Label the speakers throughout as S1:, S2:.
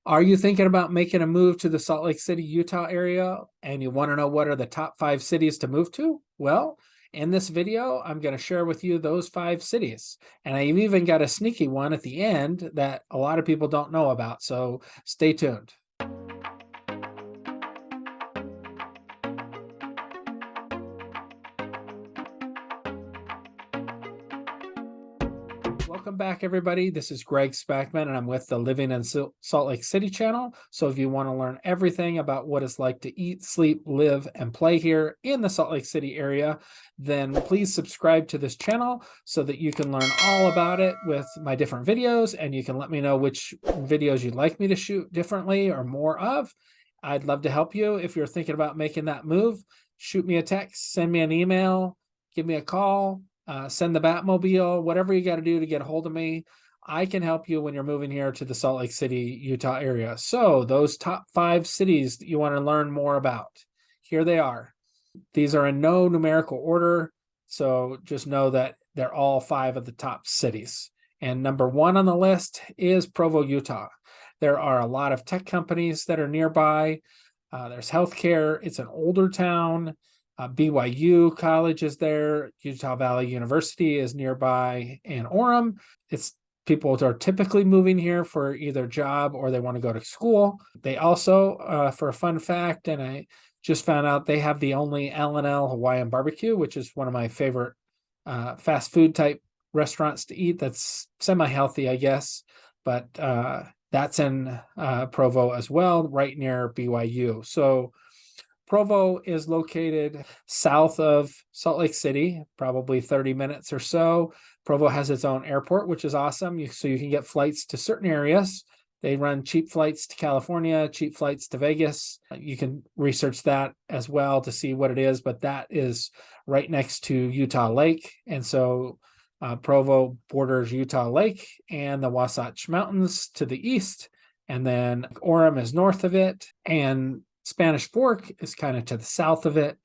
S1: Are you thinking about making a move to the Salt Lake City, Utah area, and you want to know what are the top 5 cities to move to? Well, in this video, I'm going to share with you those 5 cities. And I've even got a sneaky one at the end that a lot of people don't know about. So stay tuned. Welcome back, everybody. This is Greg Spackman, and I'm with the Living in Salt Lake City channel. So if you want to learn everything about what it's like to eat, sleep, live, and play here in the Salt Lake City area, then please subscribe to this channel so that you can learn all about it with my different videos, and you can let me know which videos you'd like me to shoot differently or more of. I'd love to help you. If you're thinking about making that move, shoot me a text, send me an email, give me a call. Send the Batmobile, whatever you got to do to get a hold of me. I can help you when you're moving here to the Salt Lake City, Utah area. So those top 5 cities that you want to learn more about, here they are. These are in no numerical order, so just know that they're all 5 of the top cities. And number 1 on the list is Provo, Utah. There are a lot of tech companies that are nearby. There's healthcare. It's an older town. BYU College is there. Utah Valley University is nearby in Orem. It's people are typically moving here for either job or they want to go to school. They also, for a fun fact, and I just found out, they have the only L&L Hawaiian barbecue, which is one of my favorite fast food type restaurants to eat. That's semi-healthy, I guess, but that's in Provo as well, right near BYU. So Provo is located south of Salt Lake City, probably 30 minutes or so. Provo has its own airport, which is awesome. So you can get flights to certain areas. They run cheap flights to California, cheap flights to Vegas. You can research that as well to see what it is, but that is right next to Utah Lake. And so Provo borders Utah Lake and the Wasatch Mountains to the east. And then Orem is north of it. And Spanish Fork is kind of to the south of it.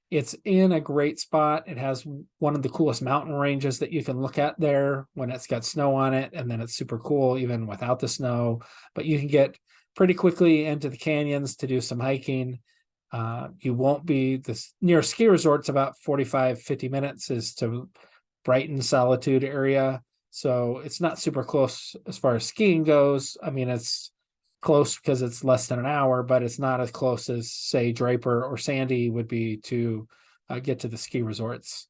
S1: It's in a great spot. It has one of the coolest mountain ranges that you can look at there when it's got snow on it, and then it's super cool even without the snow. But you can get pretty quickly into the canyons to do some hiking. You won't be, this nearest ski resort's about 45, 50 minutes is to Brighton Solitude area. So it's not super close as far as skiing goes. I mean, it's close because it's less than an hour, but it's not as close as, say, Draper or Sandy would be to get to the ski resorts.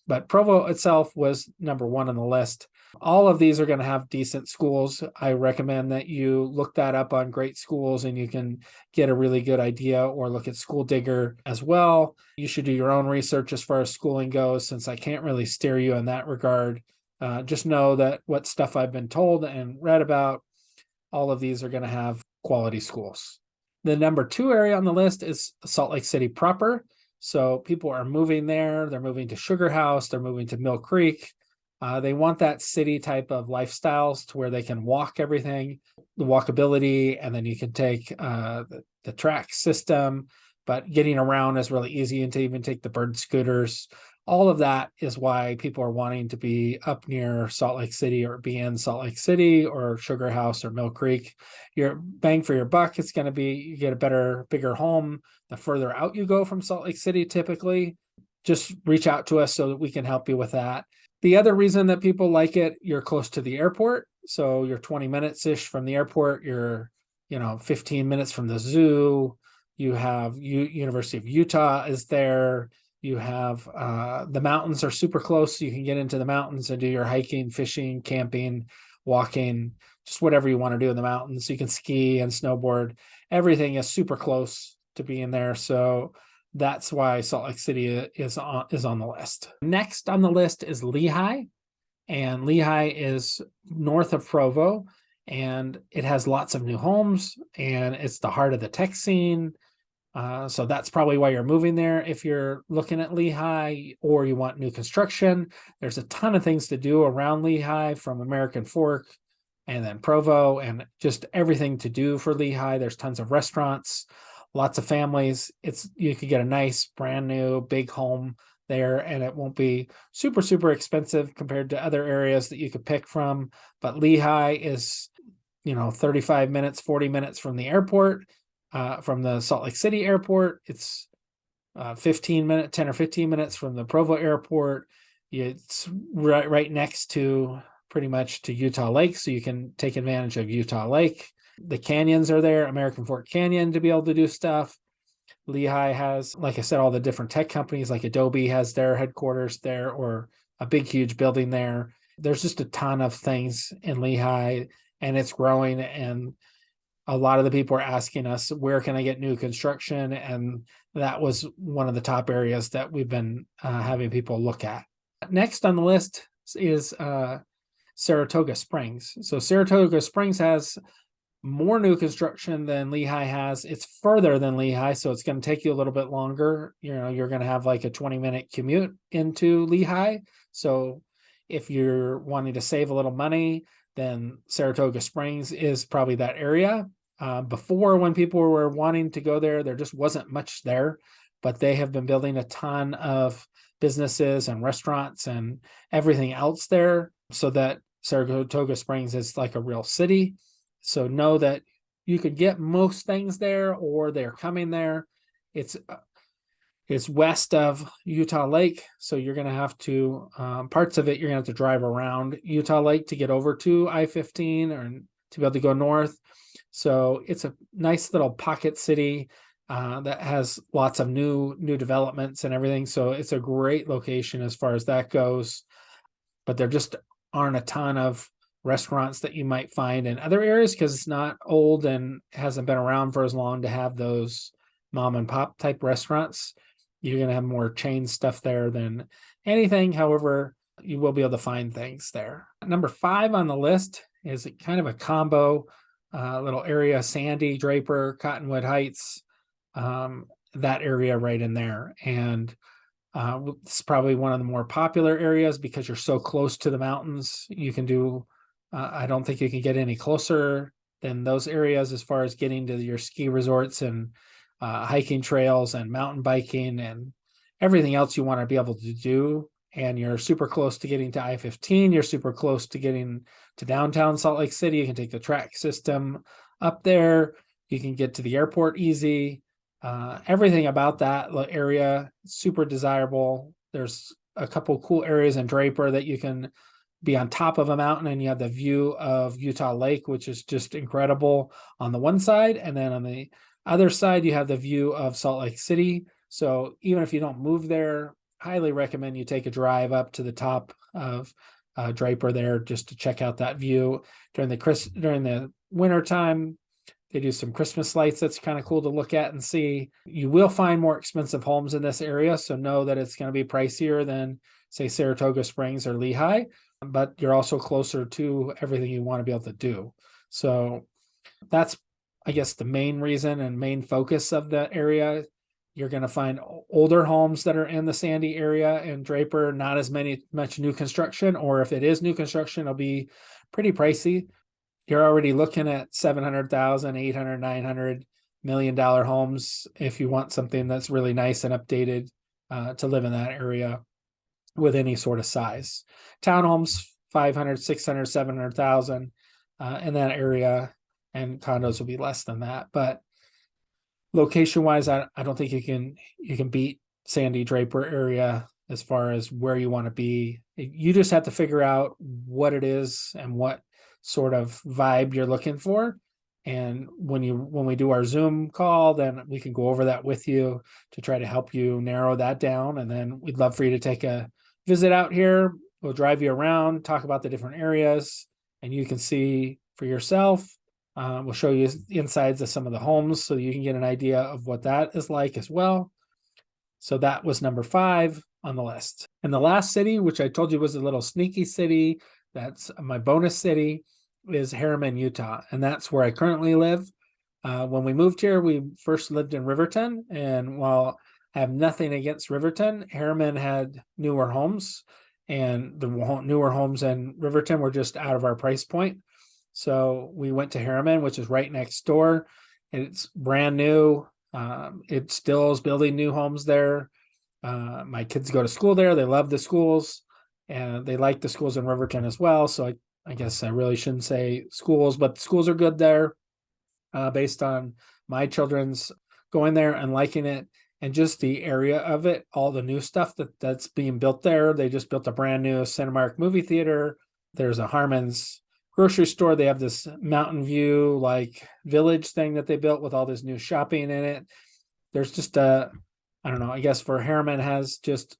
S1: But Provo itself was number 1 on the list. All of these are going to have decent schools. I recommend that you look that up on Great Schools, and you can get a really good idea, or look at School Digger as well. You should do your own research as far as schooling goes, since I can't really steer you in that regard. Just know that what stuff I've been told and read about, all of these are going to have quality schools. The number 2 area on the list is Salt Lake City proper. So people are moving there. They're moving to Sugar House. They're moving to Mill Creek. They want that city type of lifestyles to where they can walk everything, the walkability, and then you can take the track system. But getting around is really easy, and to even take the bird scooters. All of that is why people are wanting to be up near Salt Lake City, or be in Salt Lake City or Sugar House or Mill Creek. Your bang for your buck, it's going to be, you get a better, bigger home the further out you go from Salt Lake City typically. Just reach out to us so that we can help you with that. The other reason that people like it, you're close to the airport. So you're 20 minutes-ish from the airport. You're 15 minutes from the zoo. You have University of Utah is there. You have the mountains are super close. So you can get into the mountains and do your hiking, fishing, camping, walking, just whatever you want to do in the mountains. You can ski and snowboard. Everything is super close to being there. So that's why Salt Lake City is on the list. Next on the list is Lehigh. And Lehigh is north of Provo, and it has lots of new homes, and it's the heart of the tech scene. So that's probably why you're moving there. If you're looking at Lehigh, or you want new construction, there's a ton of things to do around Lehigh, from American Fork and then Provo, and just everything to do for Lehigh. There's tons of restaurants, lots of families. You could get a nice brand new big home there, and it won't be super, super expensive compared to other areas that you could pick from. But Lehigh is 35 minutes, 40 minutes from the airport, from the Salt Lake City airport. It's 10 or 15 minutes from the Provo airport. It's right next to pretty much to Utah Lake, so you can take advantage of Utah Lake. The canyons are there, American Fork Canyon, to be able to do stuff. Lehi has, like I said, all the different tech companies, like Adobe has their headquarters there, or a big, huge building there. There's just a ton of things in Lehi, and it's growing. And a lot of the people are asking us, where can I get new construction? And that was one of the top areas that we've been having people look at. Next on the list is Saratoga Springs. So Saratoga Springs has more new construction than Lehi has. It's further than Lehi, so it's going to take you a little bit longer. You're going to have like a 20-minute commute into Lehi. So if you're wanting to save a little money, then Saratoga Springs is probably that area. Before, when people were wanting to go there just wasn't much there, but they have been building a ton of businesses and restaurants and everything else there, so that Saratoga Springs is like a real city. So know that you could get most things there, or they're coming there. It's west of Utah Lake, so you're going to have to, parts of it, you're going to have to drive around Utah Lake to get over to I-15 or to be able to go north. So it's a nice little pocket city that has lots of new developments and everything. So it's a great location as far as that goes. But there just aren't a ton of restaurants that you might find in other areas, because it's not old and hasn't been around for as long to have those mom and pop type restaurants. You're going to have more chain stuff there than anything. However, you will be able to find things there. Number 5 on the list is kind of a combo little area: Sandy, Draper, Cottonwood Heights, that area right in there. And it's probably one of the more popular areas because you're so close to the mountains. You can do, I don't think you can get any closer than those areas as far as getting to your ski resorts and hiking trails and mountain biking and everything else you want to be able to do. And you're super close to getting to I-15. You're super close to getting to downtown Salt Lake City. You can take the track system up there. You can get to the airport easy. Everything about that area, super desirable. There's a couple cool areas in Draper that you can be on top of a mountain, and you have the view of Utah Lake, which is just incredible on the one side. And then on the other side, you have the view of Salt Lake City. So even if you don't move there, highly recommend you take a drive up to the top of Draper there just to check out that view. During the winter time, they do some Christmas lights that's kind of cool to look at and see. You will find more expensive homes in this area, so know that it's going to be pricier than, say, Saratoga Springs or Lehi, but you're also closer to everything you want to be able to do. So that's, I guess, the main reason and main focus of the area. You're going to find older homes that are in the Sandy area and Draper, not as much new construction, or if it is new construction, it'll be pretty pricey. You're already looking at $700,000, $800, $900 million homes if you want something that's really nice and updated to live in that area with any sort of size. Townhomes, 500, 600, 700,000 in that area, and condos will be less than that. But location wise, I don't think you can beat Sandy, Draper area as far as where you want to be. You just have to figure out what it is and what sort of vibe you're looking for. And when we do our Zoom call, then we can go over that with you to try to help you narrow that down. And then we'd love for you to take a visit out here. We'll drive you around, talk about the different areas, and you can see for yourself. We'll show you the insides of some of the homes so you can get an idea of what that is like as well. So that was number 5 on the list. And the last city, which I told you was a little sneaky city, that's my bonus city, is Harriman, Utah. And that's where I currently live. When we moved here, we first lived in Riverton. And while I have nothing against Riverton, Harriman had newer homes. And the newer homes in Riverton were just out of our price point. So we went to Harriman, which is right next door. It's brand new. It still is building new homes there. My kids go to school there. They love the schools, and they like the schools in Riverton as well. So I guess I really shouldn't say schools, but schools are good there, based on my children's going there and liking it, and just the area of it, all the new stuff that's being built there. They just built a brand new Cinemark movie theater. There's a Harmon's grocery store. They have this Mountain View like village thing that they built with all this new shopping in it. There's just I don't know, I guess for Harriman has just,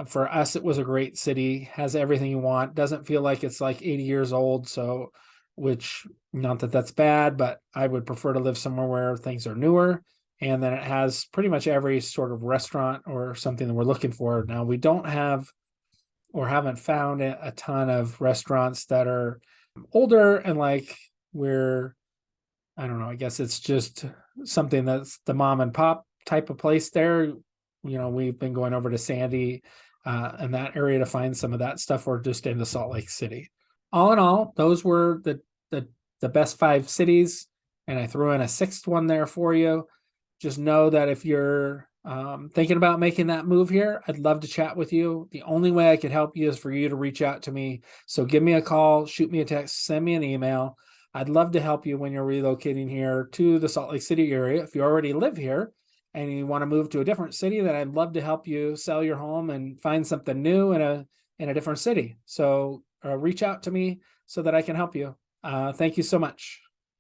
S1: for us, it was a great city, has everything you want, doesn't feel like it's like 80 years old. So, which, not that that's bad, but I would prefer to live somewhere where things are newer. And then it has pretty much every sort of restaurant or something that we're looking for. Now, we don't have or haven't found a ton of restaurants that are older and like we're, I don't know, I guess it's just something that's the mom and pop type of place there. We've been going over to Sandy and that area to find some of that stuff, or just into Salt Lake City. All in all, those were the best 5 cities, and I threw in a 6th one there for you. Just know that if you're thinking about making that move here, I'd love to chat with you. The only way I could help you is for you to reach out to me. So give me a call, shoot me a text, send me an email. I'd love to help you when you're relocating here to the Salt Lake City area. If you already live here and you want to move to a different city, then I'd love to help you sell your home and find something new in a different city. So reach out to me so that I can help you. Thank you so much.